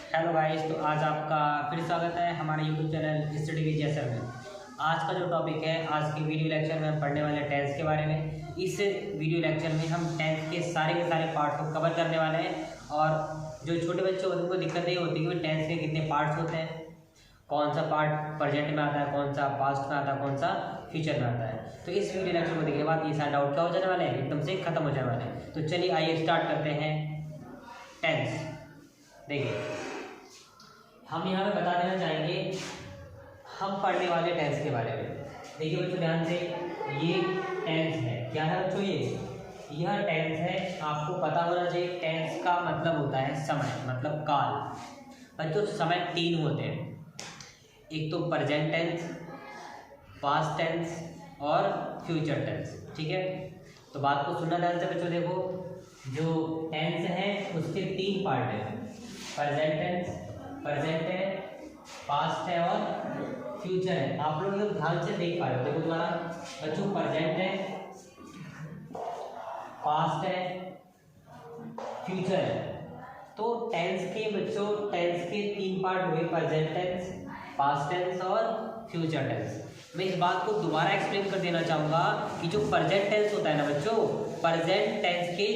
Hello guys, तो आज आपका फिर स्वागत है हमारे यूट्यूब चैनल स्टडी विद जैसर में। आज का जो टॉपिक है, आज के वीडियो लेक्चर में हम पढ़ने वाले हैं टेंस के बारे में। इस वीडियो लेक्चर में हम टेंस के सारे पार्ट को कवर करने वाले हैं। और जो छोटे बच्चे होते हैं उनको दिक्कत नहीं होती कि टेंस के कितने पार्ट्स होते हैं, कौन सा पार्ट प्रेजेंट में आता है, कौन सा पास्ट में आता है, कौन सा फ्यूचर में आता है। तो इस वीडियो लेक्चर को देखने के बाद ये सारा डाउट क्या हो जाने वाले हैं, एकदम से खत्म हो जाने वाले हैं। तो चलिए आइए स्टार्ट करते हैं टेंस। देखिए, हम यहाँ पे बता देना चाहेंगे हम पढ़ने वाले टेंस के बारे में। देखिए बच्चों ध्यान से, ये टेंस है। क्या है बच्चों? यह टेंस है। आपको पता होना चाहिए टेंस का मतलब होता है समय, मतलब काल। बच्चों समय तीन होते हैं, एक तो प्रेजेंट टेंस, पास्ट टेंस और फ्यूचर टेंस। ठीक है, तो बात को सुनना ध्यान से बच्चों। देखो, जो टेंस है उसके तीन पार्ट हैं, प्रेजेंट टेंस, प्रेजेंट है, पास्ट है और फ्यूचर है। आप लोग ये ध्यान से देख पा रहे हो। देखो तुम्हारा बच्चों, प्रेजेंट है, पास्ट है, फ्यूचर है। तो टेंस के बच्चों, टेंस के तीन पार्ट हुए, प्रेजेंट टेंस, पास्ट टेंस और फ्यूचर टेंस। मैं इस बात को दोबारा एक्सप्लेन कर देना चाहूँगा कि जो प्रेजेंट टेंस होता है ना बच्चों, प्रेजेंट टेंस के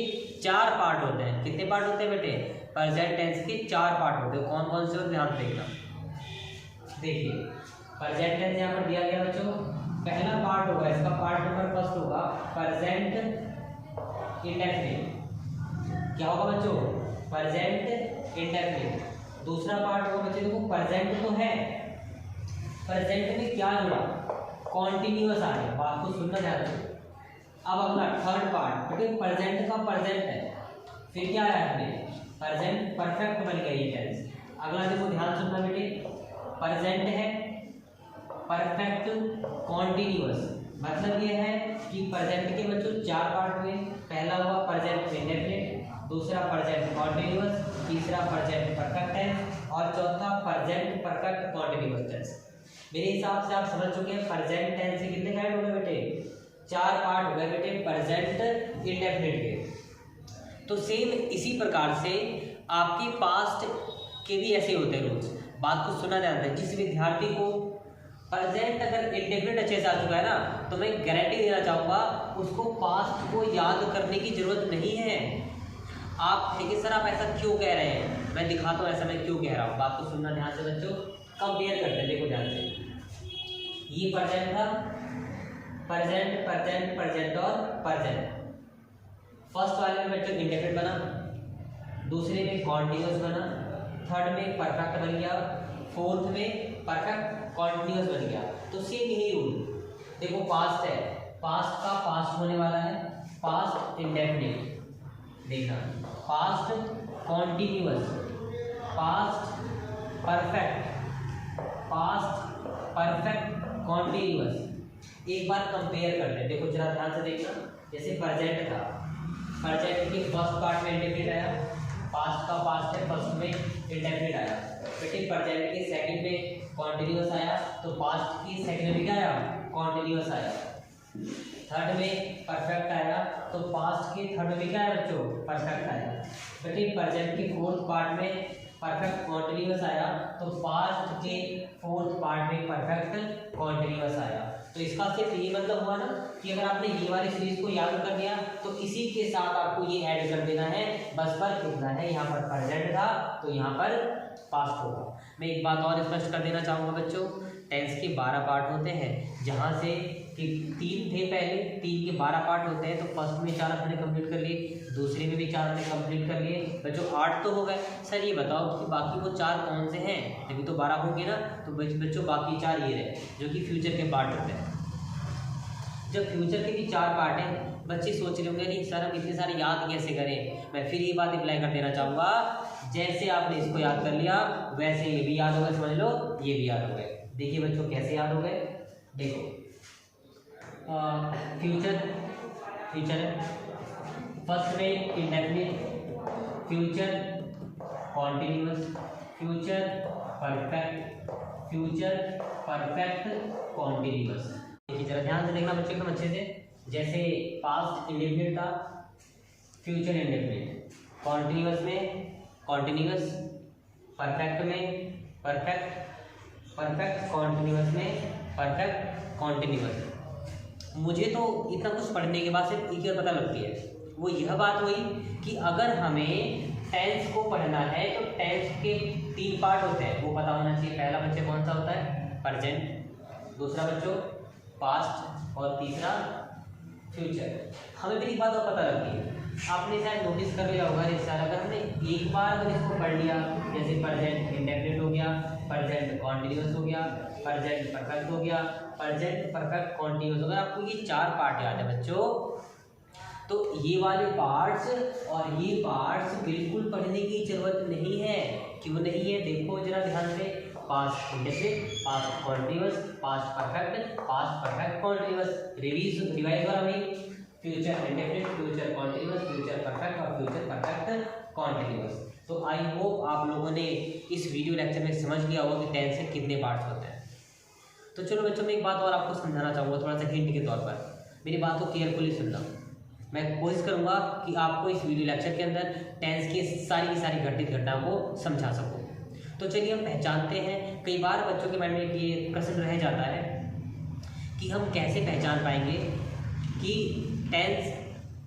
चार पार्ट होते हैं। कितने पार्ट होते हैं बेटे? प्रेजेंट टेंस के चार पार्ट होते हैं। कौन कौन से? ध्यान देखना। देखिए, प्रेजेंट टेंस यहाँ पर दिया गया बच्चों। पहला पार्ट होगा, इसका पार्ट नंबर फर्स्ट होगा प्रेजेंट इंडेफिनिट। क्या होगा बच्चों? Present indefinite. दूसरा पार्ट होगा बच्चों, देखो प्रेजेंट तो है, प्रेजेंट में क्या जुड़ा? कॉन्टिन्यूअस आ गया। बात को सुनना ध्यान से। अब अपना थर्ड पार्ट बेटे, प्रेजेंट का प्रेजेंट है, फिर क्या है अपने प्रेजेंट परफेक्ट बन गया ये टेंस। अगला देखो, ध्यान सुनना बेटे, प्रेजेंट है परफेक्ट कॉन्टिन्यूअस। मतलब ये है कि प्रेजेंट के बच्चों चार पार्ट हुए। पहला हुआ प्रेजेंट इंडेफिनिट, दूसरा प्रेजेंट कॉन्टिन्यूअस, तीसरा प्रेजेंट परफेक्ट टेंस और चौथा प्रेजेंट परफेक्ट कॉन्टिन्यूअस टेंस। मेरे हिसाब से आप समझ चुके हैं प्रेजेंट टेंस से कितने काइंड हो गए बेटे? चार पार्ट हो गए बेटे प्रेजेंट इंडेफिनिट के। तो सेम इसी प्रकार से आपके पास्ट के भी ऐसे होते हैं रूल्स। बात को सुना जाता है। जिस विद्यार्थी को प्रेजेंट अगर इंडेफिनिट अच्छे से आ चुका है ना, तो मैं गारंटी देना चाहूँगा उसको पास्ट को याद करने की जरूरत नहीं है। आप देखिए सर, आप ऐसा क्यों कह रहे हैं? मैं दिखाता हूँ ऐसा मैं क्यों कह रहा हूँ। बात को सुनना ध्यान से बच्चों। कंपेयर करते हैं, देखो ध्यान से। ये प्रेजेंट था, प्रेजेंट प्रेजेंट प्रेजेंट और प्रेजेंट। फर्स्ट वाले में बच्चों इंडेफिनिट बना, दूसरे में कॉन्टिन्यूअस बना, थर्ड में परफेक्ट बन गया, फोर्थ में परफेक्ट कॉन्टिन्यूअस बन गया। तो सेम यही रूल। देखो पास्ट है, पास्ट का पास्ट होने वाला है पास्ट इंडेफिनिट। देखना, past continuous, past perfect, past perfect continuous. एक बार कंपेयर करते हैं। देखो जरा ध्यान से देखना। जैसे प्रेजेंट था, प्रेजेंट के फर्स्ट पार्ट में इंडेफिनिट आया, पास्ट का पास्ट है, फर्स्ट में इंडेफिनिट आया। बेटे प्रेजेंट के सेकंड में कॉन्टिन्यूअस आया, तो पास्ट की सेकंड में क्या आया? कॉन्टिन्यूअस आया। थर्ड में परफेक्ट आया, तो पास्ट के थर्ड में क्या है बच्चों? परफेक्ट आया। बेटे प्रेजेंट के फोर्थ पार्ट में परफेक्ट कॉन्टिन्यूअस आया, तो पास्ट के फोर्थ पार्ट में परफेक्ट कॉन्टिन्यूअस आया। तो इसका सिर्फ ये मतलब हुआ ना कि अगर आपने ये वाली सीरीज को याद कर लिया तो इसी के साथ आपको ये ऐड कर देना है। बस फर्क इतना है, यहाँ पर प्रेजेंट था तो यहाँ पर पास्ट होगा। मैं एक बात और स्पष्ट कर देना चाहूँगा बच्चों, टेंस के 12 पार्ट होते हैं। जहाँ से कि 3 थे पहले, 3 के 12 पार्ट होते हैं। तो फर्स्ट में 4 हमने कंप्लीट कर लिए, दूसरे में भी 4 हमने कंप्लीट कर लिए। बच्चों 8 तो हो गए। सर ये बताओ कि बाकी वो 4 कौन से हैं? जब तो 12 होंगे ना, तो बच्चों बाकी 4 ये रहे जो कि फ्यूचर के पार्ट होते हैं। जब फ्यूचर के भी 4 पार्ट हैं, बच्चे सोच रहे होंगे नहीं सर हम इतने सारे याद कैसे करें। मैं फिर ये बात अप्लाई कर देना चाहूँगा, जैसे आपने इसको याद कर लिया वैसे ये भी याद हो गए। समझ लो, ये भी याद हो गए। देखिए बच्चों कैसे याद हो गए। देखो फ्यूचर, फ्यूचर फर्स्ट में indefinite, future continuous, future perfect, future perfect continuous. देखिए जरा ध्यान से देखना बच्चों एकदम अच्छे से। जैसे पास्ट इंडेफिनिट था, फ्यूचर इंडेफिनिट, कॉन्टिन्यूअस में कॉन्टिन्यूअस, परफेक्ट में परफेक्ट, परफेक्ट कॉन्टिन्यूअस में परफेक्ट कॉन्टिन्यूअस। मुझे तो इतना कुछ पढ़ने के बाद सिर्फ एक ही पता लगती है, वो यह बात हुई कि अगर हमें टेंस को पढ़ना है तो टेंस के 3 पार्ट होते हैं, वो पता होना चाहिए। पहला बच्चे कौन सा होता है? प्रेजेंट, दूसरा बच्चों पास्ट, और तीसरा फ्यूचर। हमें भी एक बात और पता लगती है, आपने शायद नोटिस कर लिया होगा इस साल, अगर हमने एक बार अगर इसको पढ़ लिया, जैसे प्रेजेंट इंडेफिनिट हो गया, प्रेजेंट कॉन्टिन्यूअस हो गया, प्रेजेंट परफेक्ट हो गया, प्रेजेंट परफेक्ट कॉन्टिन्यूअस हो गया, आपको ये 4 पार्ट याद है बच्चों, तो ये वाले पार्ट्स और ये पार्ट्स बिल्कुल पढ़ने की जरूरत नहीं है। क्यों नहीं है? देखो जरा ध्यान से, past indefinite, past continuous, past perfect continuous, revise वाला भी, future indefinite, future continuous, future perfect और फ्यूचर परफेक्ट कॉन्टिन्यूअस। तो आई होप आप लोगों ने इस वीडियो लेक्चर में समझ लिया होगा कि टेंस के कितने पार्ट्स होते हैं। तो चलो बच्चों, मैं एक बात और आपको समझाना चाहूँगा थोड़ा सा हिंट के तौर पर, मेरी बात को केयरफुली सुनना। मैं कोशिश करूंगा कि आपको इस वीडियो लेक्चर के अंदर टेंस की सारी घटित घटनाओं को समझा सकूं। तो चलिए हम पहचानते हैं। कई बार बच्चों के माइंड में ये प्रश्न रह जाता है कि हम कैसे पहचान पाएंगे कि टेंस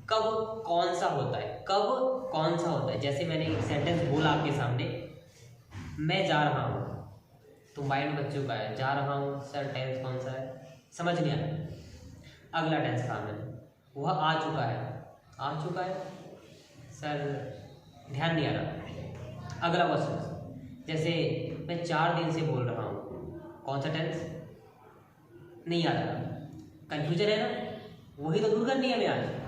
कब कौन सा होता है, कब कौन सा होता है। जैसे मैंने एक सेंटेंस बोला आपके सामने, मैं जा रहा हूँ, तो माइंड बच्चों का है जा रहा हूँ, सर टेंस कौन सा है, समझ नहीं आया। अगला टेंस कहा मैंने, वह आ चुका है सर, ध्यान नहीं आ रहा। अगला क्वेश्चन, जैसे मैं 4 दिन से बोल रहा हूँ, कौन सा टेंस, नहीं आ रहा, कन्फ्यूजन है ना, वही तो दूर करनी है हमें आज।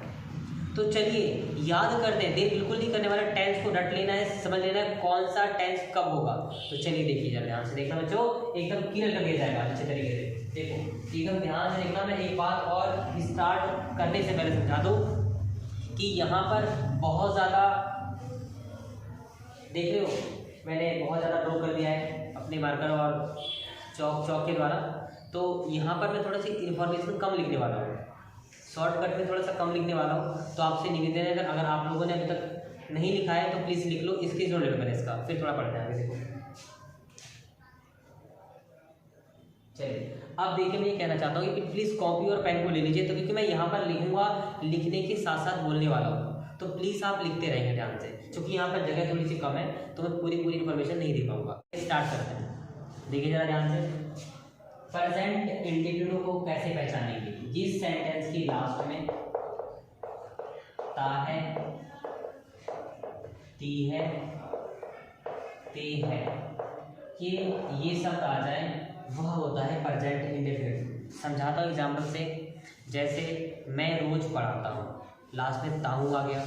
तो चलिए याद करते हैं, देर बिल्कुल नहीं करने वाला, टेंस को रट लेना है, समझ लेना है कौन सा टेंस कब होगा। तो चलिए देखिए जरा ध्यान से देखना बच्चों, एकदम क्लियर कर दिया जाएगा अच्छे तरीके से। देखो एकदम ध्यान से देखना। मैं एक बात और स्टार्ट करने से पहले समझा दूँ कि यहाँ पर बहुत ज़्यादा देख रहे हो, मैंने बहुत ज़्यादा ड्रॉ कर दिया है अपने मार्कर और चौक के द्वारा। तो यहाँ पर मैं थोड़ा सी इन्फॉर्मेशन कम लिखने वाला हूँ, शॉर्टकट में थोड़ा सा कम लिखने वाला हूँ। तो आपसे निवेदन है, अगर आप लोगों ने अभी तक नहीं लिखा है तो प्लीज़ लिख लो, इसकी जो लेवल करें इसका, फिर थोड़ा पढ़ते हैं आगे। देखो चलिए अब देखिए, मैं ये कहना चाहता हूँ कि प्लीज़ कॉपी और पेन को ले लीजिए, तो क्योंकि मैं यहाँ पर लिखूंगा, लिखने के साथ साथ बोलने वाला हूँ, तो प्लीज़ आप लिखते रहेंगे ध्यान से, क्योंकि यहाँ पर जगह थोड़ी सी कम है तो मैं पूरी इन्फॉर्मेशन नहीं दे पाऊँगा। स्टार्ट करते हैं, देखिए जरा ध्यान से। प्रेजेंट इंडेफिनिट को कैसे पहचानेंगे? जिस सेंटेंस की लास्ट में ता है, ती है, ते है, ये शब्द आ जाए, वह होता है प्रेजेंट इंडेफिनिट। समझाता हूँ एग्जाम्पल से, जैसे मैं रोज पढ़ाता हूँ, लास्ट में ताहू आ गया।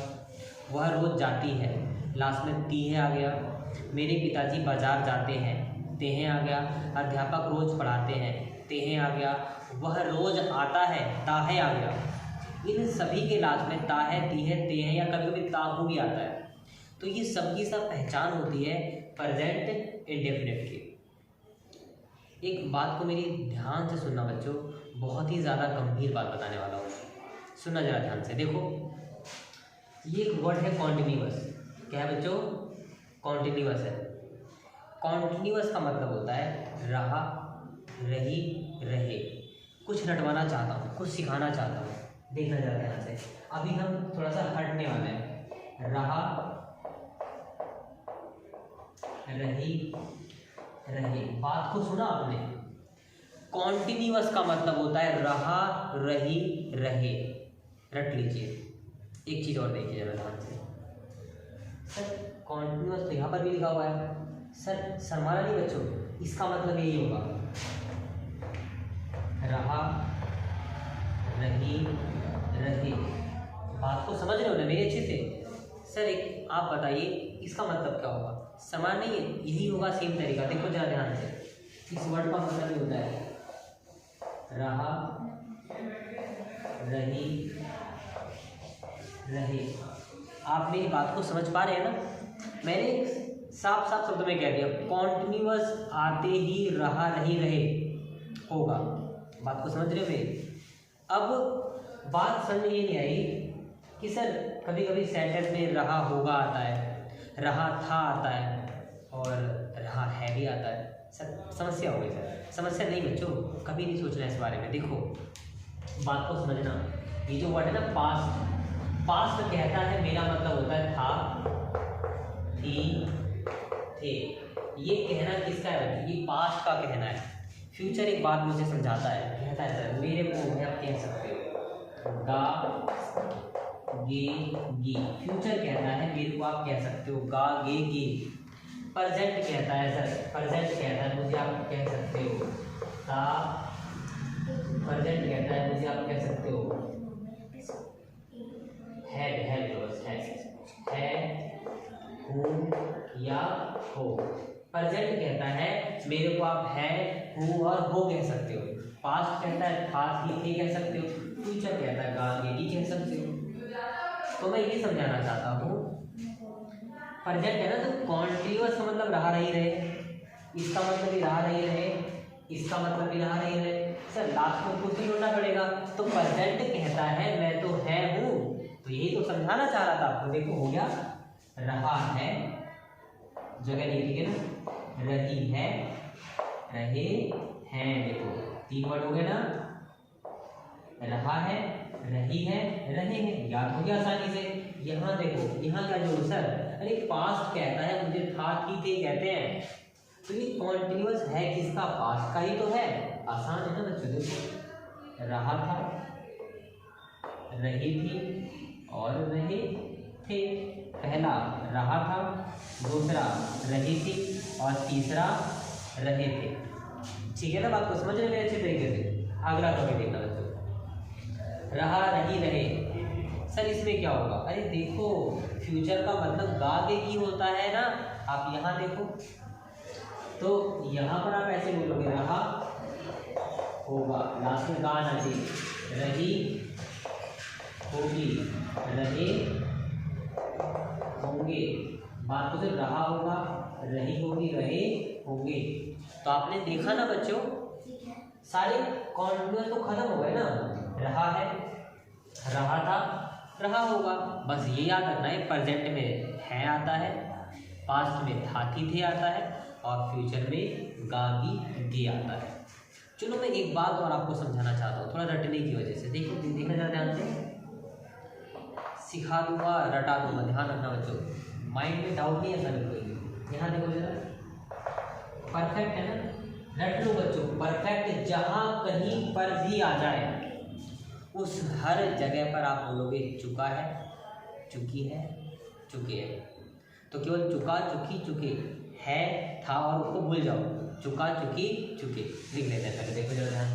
वह रोज जाती है, लास्ट में तीहे आ गया। मेरे पिताजी बाजार जाते हैं, तेहे आ गया। अध्यापक रोज पढ़ाते हैं, तेहे आ गया। वह रोज आता है, ताहे आ गया। इन सभी के लास्ट में ताहे, तीहे, तेहे या कभी कभी ताहू भी आता है। तो ये सबकी सब पहचान होती है प्रेजेंट इंडेफिनिट की। एक बात को मेरी ध्यान से सुनना बच्चों, बहुत ही ज़्यादा गंभीर बात बताने वाला हूँ, सुनना जरा ध्यान से। देखो ये एक वर्ड है कॉन्टिन्यूअस। क्या है बच्चों? कॉन्टिन्यूअस है। कॉन्टिन्यूअस का मतलब होता है रहा, रही, रहे। कुछ रटवाना चाहता हूँ, कुछ सिखाना चाहता हूँ, देखना जरा ध्यान से। अभी हम थोड़ा सा हटने वाले हैं। रहा, रही, रहे। बात को सुना आपने? कॉन्टिन्यूअस का मतलब होता है रहा, रही, रहे। रट लीजिए। एक चीज़ और देखिए जरा ध्यान से। सर कॉन्टिन्यूअस तो यहाँ पर भी लिखा हुआ है, सर शर्माना नहीं बच्चों, इसका मतलब यही होगा रहा, रही, रहे। बात को समझ रहे हो ना मेरे अच्छे से? सर एक आप बताइए इसका मतलब क्या होगा? समान नहीं है, यही होगा सेम तरीका। देखो जरा ध्यान से, इस वर्ड का मतलब ये होता है रहा, रही, रहे। आप मेरी बात को समझ पा रहे हैं ना? मैंने साफ साफ शब्दों में कह दिया, कॉन्टिन्यूअस आते ही रहा, रही, रहे होगा। बात को समझ रहे हो मेरी? अब बात समझ में ये नहीं आई कि सर कभी कभी सेंटेंस में रहा होगा आता है, रहा था आता है और यहाँ है भी आता है। सर समस्या हो गई सर। समस्या नहीं बच्चों, कभी नहीं सोचना इस बारे में। देखो बात को समझना, ये जो वर्ड है ना पास्ट, पास्ट कहता है मेरा मतलब होता है था, थी, थे। ये कहना किसका है बच्चों? ये पास्ट का कहना है। फ्यूचर एक बात मुझे समझाता है, कहता है सर मेरे को है, आप कह सकते हो गा गे गी। फ्यूचर कहता है मेरे को, आप कह सकते हो गा गे गे। प्रेजेंट कहता है सर, प्रेजेंट कहता है मुझे, आप कह सकते हो ता। प्रेजेंट कहता है मुझे, आप कह सकते हो है, हूँ या हो। प्रेजेंट कहता है मेरे को, आप है, हूँ और हो कह सकते हो। पास्ट कहता है था, थी, थे कह सकते हो। फ्यूचर कहता है गा गे गी कह सकते हो। तो मैं ये समझाना चाहता हूँ, प्रेजेंट है ना तो कॉन्टिन्यूअस का मतलब रहा रही रहे, इसका मतलब भी रहा रही रहे, इसका मतलब भी रहा रही रहे। सर लास्ट में कुछ नहीं होना पड़ेगा। तो प्रेजेंट कहता है मैं तो है हूँ, तो यही तो समझाना चाह रहा था आपको। देखो हो गया, रहा है, जगह लिखी है ना, रही है, रहे हैं। देखो 3 वर्ड हो गए ना, रहा है, रही है, रहे हैं। याद हो गया आसानी से। यहाँ देखो, यहाँ क्या जोड़ो सर? अरे पास्ट कहता है मुझे था, थी, थे कहते हैं, तो ये कॉन्टिन्यूअस है किसका? पास्ट का ही तो है। आसान है ना बच्चों। देखो रहा था, रही थी और रहे थे। पहला रहा था, दूसरा रही थी और तीसरा रहे थे। ठीक है ना, बात को समझ रहे हैं अच्छे तरीके से? अगला टॉपिक देखना बच्चों, रहा, रही, रहे। सर इसमें क्या होगा? अरे देखो फ्यूचर का मतलब गा गे की होता है ना। आप यहाँ देखो, तो यहाँ पर आप ऐसे बोलोगे रहा होगा, लास्ट में गा आना चाहिए, रही होगी, रहे होंगे। बात तो सिर्फ रहा होगा, रही होगी, रहे होंगे। तो आपने देखा ना बच्चों, सारे कॉन्टिन्यूअस तो खत्म हो गए ना। रहा है, रहा था, रहा होगा। बस ये याद रखना है, प्रेजेंट में है आता है, पास्ट में था, थी, थे आता है और फ्यूचर में गा गी गे आता है। चलो मैं एक बात और आपको समझाना चाहता हूँ, थोड़ा रटने की वजह से। देखिए देखना जरा ध्यान से, सिखा दूंगा रटा दूंगा, ध्यान रखना बच्चों, माइंड में डाउट नहीं है सर कोई। यहाँ देखो जरा, परफेक्ट है ना, रट लो बच्चों। परफेक्ट जहाँ कहीं पर भी आ जाए उस हर जगह पर आप बोलोगे चुका है, चुकी है, चुके हैं। तो केवल चुका, चुकी, चुके, है, था और उसको भूल जाओ। चुका, चुकी, चुके लिख लेते हैं पहले। देखो जरा ध्यान,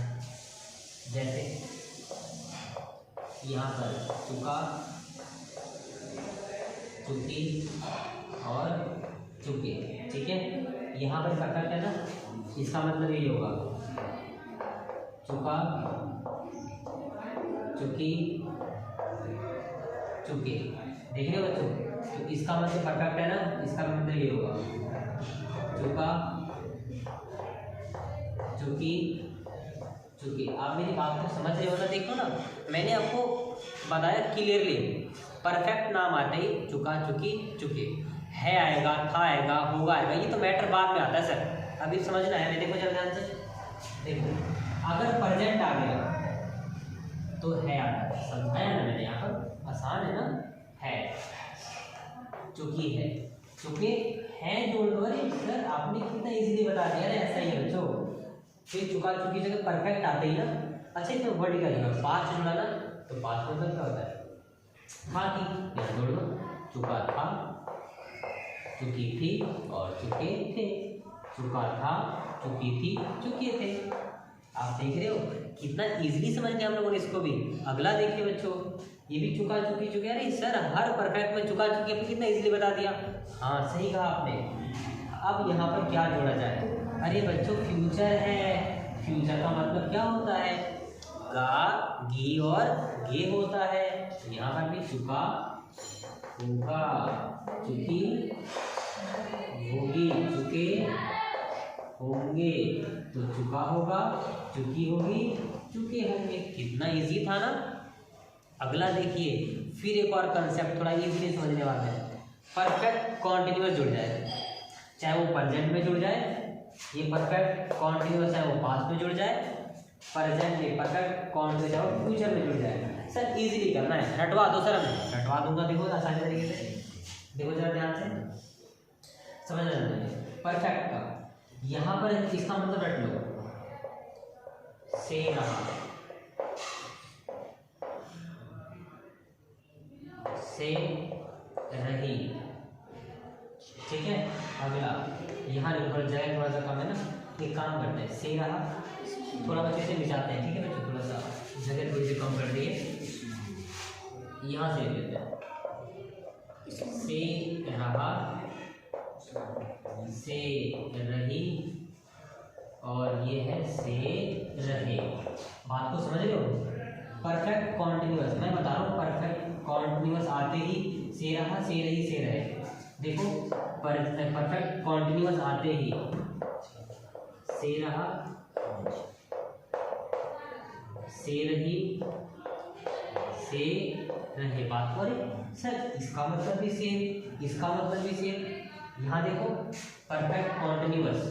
जैसे यहाँ पर चुका, चुकी और चुके। ठीक है, यहाँ पर परफेक्ट है ना, इसका मतलब यही होगा चुका, चुकी, चुके। देख रहे हो बच्चों? तो इसका मतलब परफेक्ट है ना, इसका मतलब ये होगा चुका, चुकी, चुके। आप मेरी बात को समझ रहे हो ना? देखो ना, मैंने आपको बताया क्लियरली, परफेक्ट नाम आते ही चुका, चुकी, चुके। है आएगा, था आएगा, होगा आएगा, ये तो मैटर बाद में आता है सर, अभी समझना है। देखो जरा ध्यान से, देखो अगर प्रेजेंट आ गया तो है आता है, समझाया ना मैंने यहाँ पर, आसान है ना। है, चुकी है, चुके हैं जोड़ दो। अरे सर आपने कितना इजीली बता दिया ना, ऐसा ही है बच्चों। फिर चुका, चुकी जगह परफेक्ट आते ही ना। अच्छा इसमें वर्ड करेगा, पाँच जुड़ा ना, तो पाँच मतलब क्या होता है? था, थी, यहाँ जोड़ दो, चुका था, चुकी थी और चुके थे। चुका था, चुकी थी, चुके थे। आप देख रहे हो कितना इजीली समझ गए हम लोगों ने इसको भी। अगला देखिए बच्चों, ये भी चुका, चुकी, चुके। अरे सर हर परफेक्ट में चुका, चुकी आपने कितना इजीली बता दिया। हाँ सही कहा आपने। अब यहाँ पर क्या जोड़ा जाए? अरे बच्चों फ्यूचर है, फ्यूचर का मतलब क्या होता है? गा, गी और गे होता है। यहाँ पर भी चुका, होगा, चुकी, होगी, चुके होंगे। तो चुका होगा, चुकी होगी, चुके होंगे। कितना इजी था ना। अगला देखिए, फिर एक और कंसेप्ट थोड़ा इजीली समझने वाला है। परफेक्ट कॉन्टिन्यूअस जुड़ जाए। चाहे वो प्रेजेंट में जुड़ जाए, ये परफेक्ट कॉन्टिन्यूअस है वो पास्ट में जुड़ जाए, प्रेजेंट में परफेक्ट कॉन्टिन्यूअस है वो फ्यूचर में जुड़ जाए। सर इजीली करना है, रटवा दो सर, मैं रटवा दूंगा, देखो आसानी तरीके से, देखो जरा ध्यान से समझ लेना। परफेक्ट का यहाँ पर इसका मतलब रट लो, से रहा, से रही, ठीक है। अगला यहाँ निकल जाए, थोड़ा सा कम है ना, एक काम करते हैं, से रहा थोड़ा बच्चे से मिटाते हैं, ठीक है बच्चों, थोड़ा सा जगह थोड़ी सी कम कर दिए, यहाँ से लेते हैं, से रहा, से रही, और ये है से रहे। बात को समझ रहे हो? परफेक्ट कॉन्टिन्यूअस, मैं बता रहा हूँ, परफेक्ट कॉन्टिन्यूअस आते ही से रहा, से रही, से रहे। देखो परफेक्ट कॉन्टिन्यूअस आते ही से रहा, से रही, से रहे। बात को, अरे सर इसका मतलब भी सेम, इसका मतलब भी सेम। यहाँ देखो परफेक्ट कॉन्टिन्यूअस,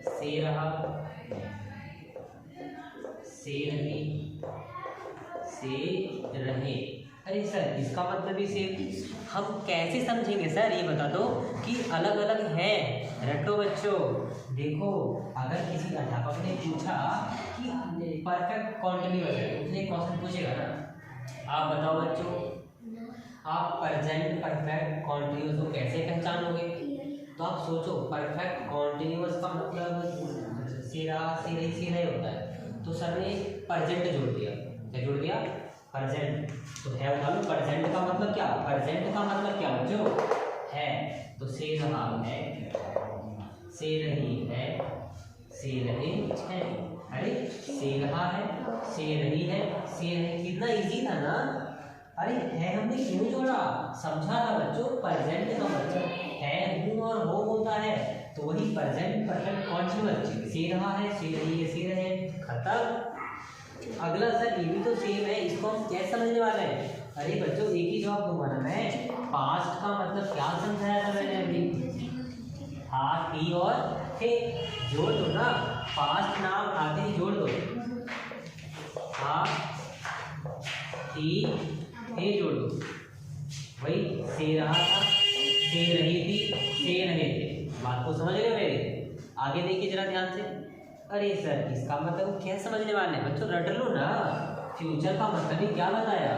से रहा, से रही, से रहे। अरे सर इसका मतलब भी सेम, हम कैसे समझेंगे सर ये बता दो कि अलग अलग है। रटो बच्चों, देखो अगर किसी अध्यापक ने पूछा कि परफेक्ट कॉन्टिन्यूअस है, उसने क्वेश्चन पूछेगा ना, आप बताओ बच्चों, आप प्रेजेंट परफेक्ट कॉन्टिन्यूअस को कैसे पहचानोगे? तो आप सोचो, परफेक्ट कॉन्टिन्यूअस का मतलब से रहा, से रही, से रहे होता है, तो सर ने प्रेजेंट जोड़ दिया, क्या जोड़ दिया? प्रेजेंट। तो है बता लो, प्रेजेंट का मतलब क्या? प्रेजेंट का मतलब क्या बच्चों? है। तो से रहा है, से रही है, से रहे है। अरे से रहा है, से रही है, से रहे, कितना इजी था ना। अरे है हमने क्यों जोड़ा? समझा था बच्चों, प्रेजेंट का मतलब है, हूँ और हो होता है, तो वही प्रेजेंट परफेक्ट कॉन्टिन्यूअस। से रहा है, से रही है, से रहे, खत्म। अगला सर ये भी तो सेम है, इसको हम कैसे समझने वाले हैं? अरे बच्चों एक ही जवाब दूंगा ना मैं। पास्ट का मतलब क्या समझाया था मैंने अभी? हाँ, थी और थे, जोड़ दो ना, पास्ट नाम आगे ही जोड़ दो, हाँ थी थे जोड़ दो, वही से रहा था, से रही थी, से रहे थे। बात को समझ रहे हो मेरे? आगे देखिए जरा ध्यान से। अरे सर इसका मतलब क्या समझने वाले हैं बच्चों? रट लो ना, फ्यूचर का मतलब ही क्या बताया?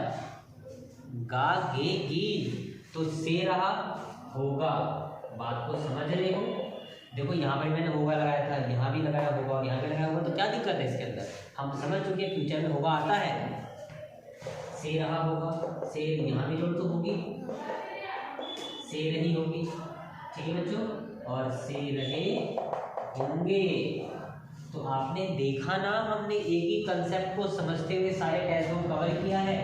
गा गे गी, तो से रहा होगा। बात को समझ रहे हो? देखो यहाँ पर मैंने होगा लगाया था, यहाँ भी लगाया होगा, यहाँ भी लगाया होगा, तो क्या दिक्कत है इसके अंदर? हम समझ चुके हैं फ्यूचर में होगा आता है, से रहा होगा, से यहाँ भी जोड़ तो होगी, से रही होगी, ठीक है बच्चों, और से रहे होंगे। तो आपने देखा ना, हमने एक ही कंसेप्ट को समझते हुए सारे टेस्ट को कवर किया है।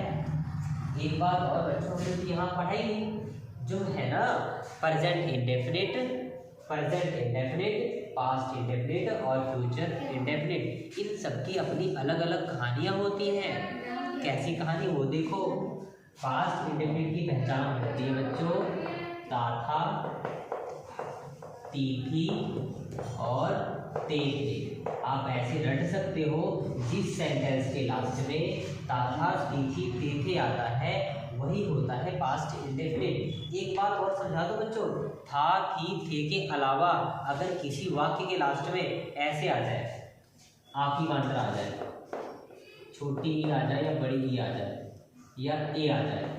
एक बात और बच्चों ने यहाँ पढ़ाई जो है ना, present indefinite, present indefinite, past indefinite और फ्यूचर इंडेफिनिट, इन सबकी अपनी अलग अलग कहानियाँ होती हैं। कैसी कहानी? वो देखो, पास्ट इंडेफिनिट की पहचान होती है बच्चों, था था, ती थी और ते थे। आप ऐसे रट सकते हो, जिस सेंटेंस के लास्ट में था था, ती थी, ते थे आता है, वही होता है पास्ट इंडेफिनिट। एक बात और समझा दो बच्चों, था थी थे के अलावा अगर किसी वाक्य के लास्ट में ऐसे आ जाए, आ की मात्रा आ जाए, छोटी ई आ जाए या बड़ी ई आ जाए या ए आ जाए,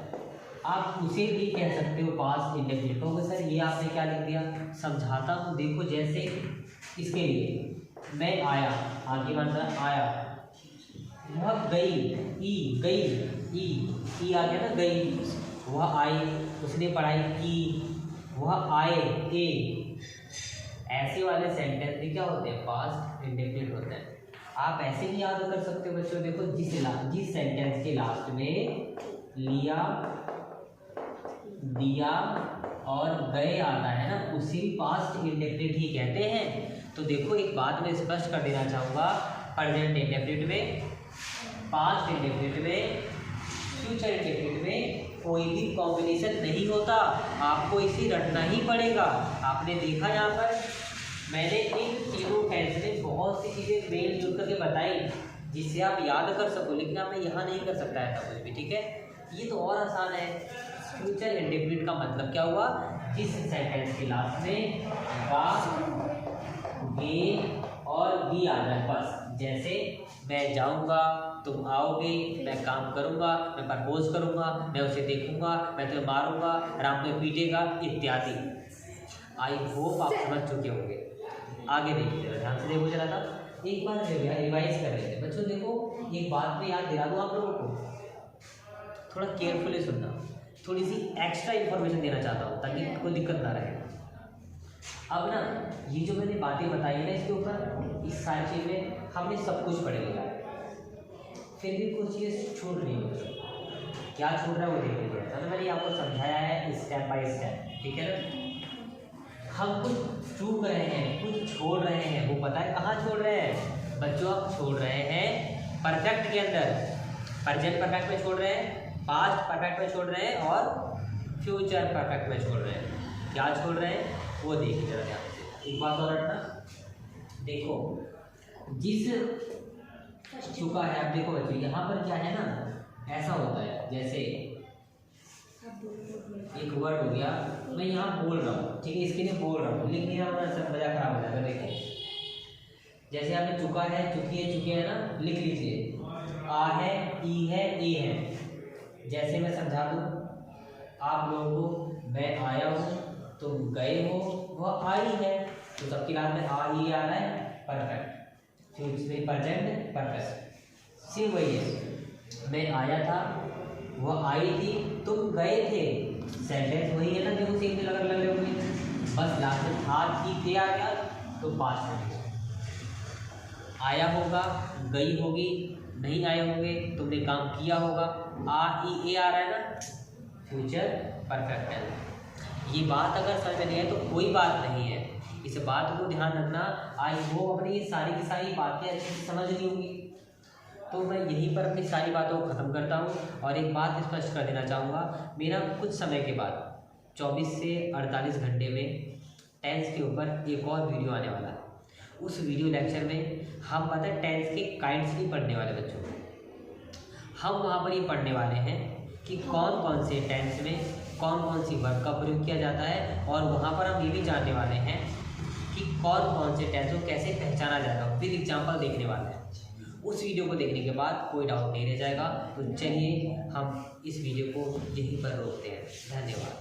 आप उसे भी कह सकते हो पास्ट इंडेफिनिट। तो सर ये आपने क्या लिख दिया? समझाता हूँ, देखो जैसे इसके लिए मैं आया, आगे मात्रा आया, वह गई, ई गई, ई आ गया ना, गई, वह आई, उसने पढ़ाई की, वह आए, ए। ऐसे वाले सेंटेंस भी क्या होते हैं? पास्ट इंडेफिनिट होते हैं। आप ऐसे भी याद कर सकते हो बच्चों, देखो जिस सेंटेंस के लास्ट में लिया, दिया और गए आता है ना, उसी पास्ट इंडेफिनिट ही कहते हैं। तो देखो एक बात मैं स्पष्ट कर देना चाहूँगा, प्रेजेंट इंडेफिनिट में, पास्ट इंडेफिनिट में, फ्यूचर इंडेफिनिट में कोई भी कॉम्बिनेशन नहीं होता, आपको इसे रटना ही पड़ेगा। आपने देखा यहाँ पर मैंने इन तीनों टेंस में बहुत सी चीज़ें मेल जुल करके बताई जिससे आप याद कर सको, लेकिन आपने यहाँ नहीं कर सकता है कुछ भी, ठीक है। ये तो और आसान है। फ्यूचर इंडेफिनिट का मतलब क्या हुआ, जिस सेंटेंस के लास्ट में गा, गे और बी आ जाए बस। जैसे मैं जाऊंगा, तुम आओगे, मैं काम करूंगा, मैं प्रपोज करूंगा, मैं उसे देखूंगा, मैं तुम्हें मारूंगा, राम तुम्हें पीटेगा, इत्यादि। आई होप आप समझ चुके होंगे। आगे देखिए जरा ध्यान से देखो जरा था, एक बार रिवाइज कर रहे थे बच्चों। देखो एक बात पे याद दिला दूँ आप लोगों को, थोड़ा केयरफुली सुनना, थोड़ी सी एक्स्ट्रा इन्फॉर्मेशन देना चाहता हूँ ताकि कोई दिक्कत ना रहे। अब ना ये जो मैंने बातें बताई है ना इसके ऊपर, इस सारी चीज़ में हमने सब कुछ पढ़ लिया, फिर भी कुछ चीज़ छूट रही है। क्या छूट रहा है वो देखिए थोड़ा सा। मैंने आपको समझाया है स्टेप बाय स्टेप, ठीक है ना। हम कुछ चूक रहे हैं, कुछ छोड़ रहे हैं, वो पता है कहाँ छोड़ रहे हैं बच्चों? आप छोड़ रहे हैं परफेक्ट के अंदर, प्रेजेंट परफेक्ट में छोड़ रहे हैं, पास्ट परफेक्ट में छोड़ रहे हैं और फ्यूचर परफेक्ट में छोड़ रहे हैं। क्या छोड़ रहे हैं वो देखिए जरा ध्यान से। एक बात और रखना, देखो जिस चुका है, आप देखो बच्चों यहाँ पर क्या है ना, ऐसा होता है जैसे एक वर्ड हो गया, मैं यहाँ बोल रहा हूँ, ठीक है, इसके लिए बोल रहा हूँ, लिख नहीं रहा हूँ, सब मजा खराब हो जाएगा। देखिए जैसे आपने चुका है, चुकी है ना, लिख लीजिए। आ है, ई है, ए है। जैसे मैं समझा दूँ आप लोगों को, मैं आया हूँ, तुम गए हो, वह आई है, तो सबके लाभ में आ ही आ रहा है, परफेक्ट। फ्यूचर प्रेजेंट परफेक्ट सिर्फ वही है। मैं आया था, वह आई थी, तुम गए थे, सेंटेंस वही है ना, देखो सेम लग रहे होंगे, बस लास्ट में था थी थे आ गया तो पास्ट में आया होगा, गई होगी, नहीं आए होंगे, तुमने काम किया होगा, आ ई ए आ रहा है ना, फ्यूचर परफेक्ट है। ये बात अगर समझ में नहीं है तो कोई बात नहीं है, इस बात को ध्यान रखना। आई वो अपनी ये सारी की सारी बातें अच्छे से समझ ली होंगी। तो मैं यहीं पर अपनी सारी बातों को ख़त्म करता हूँ और एक बात स्पष्ट कर देना चाहूँगा, मेरा कुछ समय के बाद 24 से 48 घंटे में टेंस के ऊपर एक और वीडियो आने वाला है। उस वीडियो लेक्चर में हम पता है टेंस के काइंड्स भी पढ़ने वाले बच्चों को, हम वहाँ पर ये पढ़ने वाले हैं कि कौन कौन से टेंस में कौन कौन सी वर्ब का प्रयोग किया जाता है, और वहाँ पर हम ये भी जानने वाले हैं कि कौन कौन से टेंस को कैसे पहचाना जाएगा, फिर एग्जाम्पल देखने वाले हैं। उस वीडियो को देखने के बाद कोई डाउट नहीं रह जाएगा। तो चलिए हम इस वीडियो को यहीं पर रोकते हैं। धन्यवाद।